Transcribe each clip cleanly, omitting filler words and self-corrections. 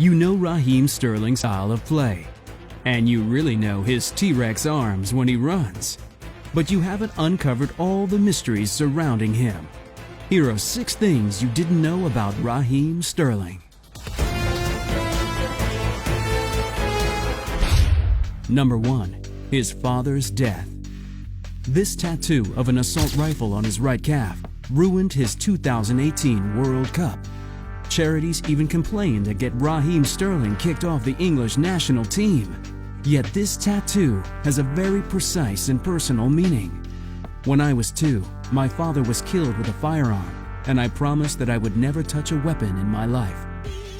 You know Raheem Sterling's style of play, and you really know his T-Rex arms when he runs. But you haven't uncovered all the mysteries surrounding him. Here are 6 things you didn't know about Raheem Sterling. Number 1. His father's death. This tattoo of an assault rifle on his right calf ruined his 2018 World Cup. Charities even complained to get Raheem Sterling kicked off the English national team. Yet this tattoo has a very precise and personal meaning. When I was 2, my father was killed with a firearm, and I promised that I would never touch a weapon in my life.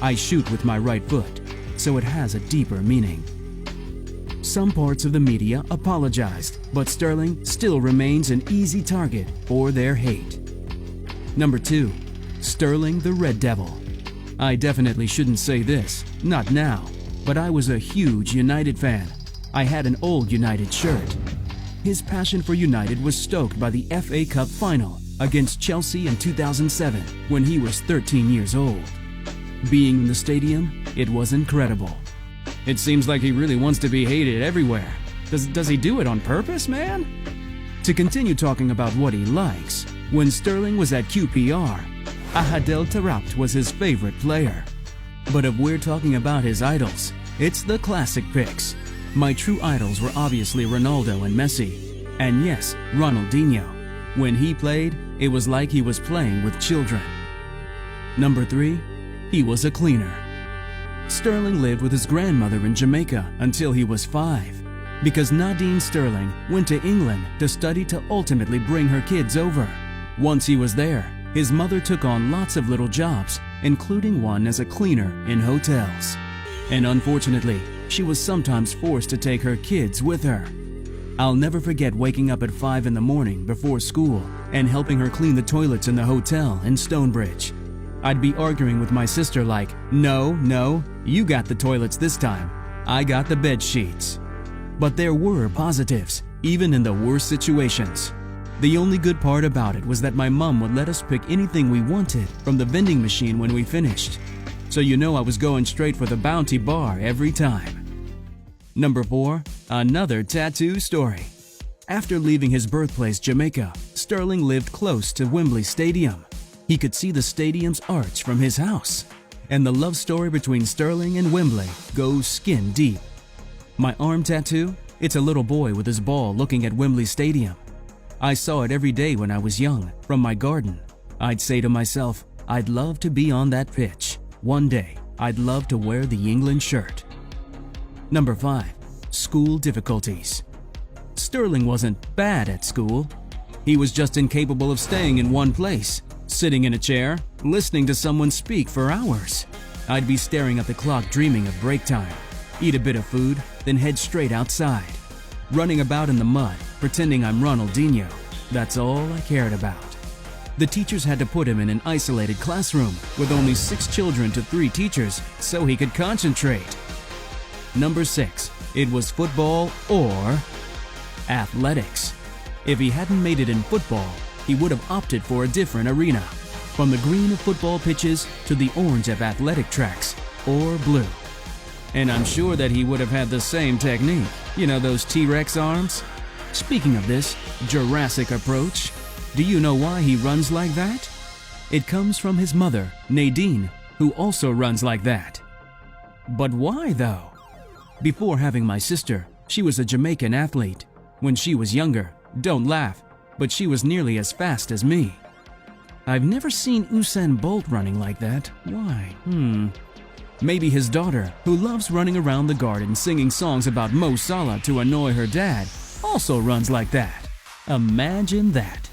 I shoot with my right foot, so it has a deeper meaning. Some parts of the media apologized, but Sterling still remains an easy target for their hate. Number 2. Sterling the Red Devil. I definitely shouldn't say this, not now, but I was a huge United fan. I had an old United shirt. His passion for United was stoked by the FA Cup final against Chelsea in 2007 when he was 13 years old. Being in the stadium, it was incredible. It seems like he really wants to be hated everywhere. Does he do it on purpose, man? To continue talking about what he likes, when Sterling was at QPR, Ahadel Tarabt was his favorite player. But if we're talking about his idols, it's the classic picks. My true idols were obviously Ronaldo and Messi, and yes, Ronaldinho. When he played, it was like he was playing with children. Number 3. He was a cleaner. Sterling lived with his grandmother in Jamaica until he was 5, because Nadine Sterling went to England to study to ultimately bring her kids over. Once he was there, his mother took on lots of little jobs, including one as a cleaner in hotels. And unfortunately, she was sometimes forced to take her kids with her. I'll never forget waking up at 5 in the morning before school and helping her clean the toilets in the hotel in Stonebridge. I'd be arguing with my sister like, no, you got the toilets this time. I got the bed sheets. But there were positives, even in the worst situations. The only good part about it was that my mom would let us pick anything we wanted from the vending machine when we finished. So you know I was going straight for the Bounty bar every time. Number 4. Another tattoo story. After leaving his birthplace, Jamaica, Sterling lived close to Wembley Stadium. He could see the stadium's arch from his house. And the love story between Sterling and Wembley goes skin deep. My arm tattoo? It's a little boy with his ball looking at Wembley Stadium. I saw it every day when I was young, from my garden. I'd say to myself, I'd love to be on that pitch. One day, I'd love to wear the England shirt. Number 5. School difficulties. Sterling wasn't bad at school. He was just incapable of staying in one place, sitting in a chair, listening to someone speak for hours. I'd be staring at the clock dreaming of break time, eat a bit of food, then head straight outside. Running about in the mud, pretending I'm Ronaldinho. That's all I cared about. The teachers had to put him in an isolated classroom with only 6 children to 3 teachers so he could concentrate. Number 6. It was football or athletics. If he hadn't made it in football, he would have opted for a different arena, from the green of football pitches to the orange of athletic tracks, or blue. And I'm sure that he would have had the same technique, you know, those T-Rex arms? Speaking of this Jurassic approach, do you know why he runs like that? It comes from his mother, Nadine, who also runs like that. But why though? Before having my sister, she was a Jamaican athlete. When she was younger, don't laugh, but she was nearly as fast as me. I've never seen Usain Bolt running like that. Why? Maybe his daughter, who loves running around the garden singing songs about Mo Salah to annoy her dad, also runs like that. Imagine that.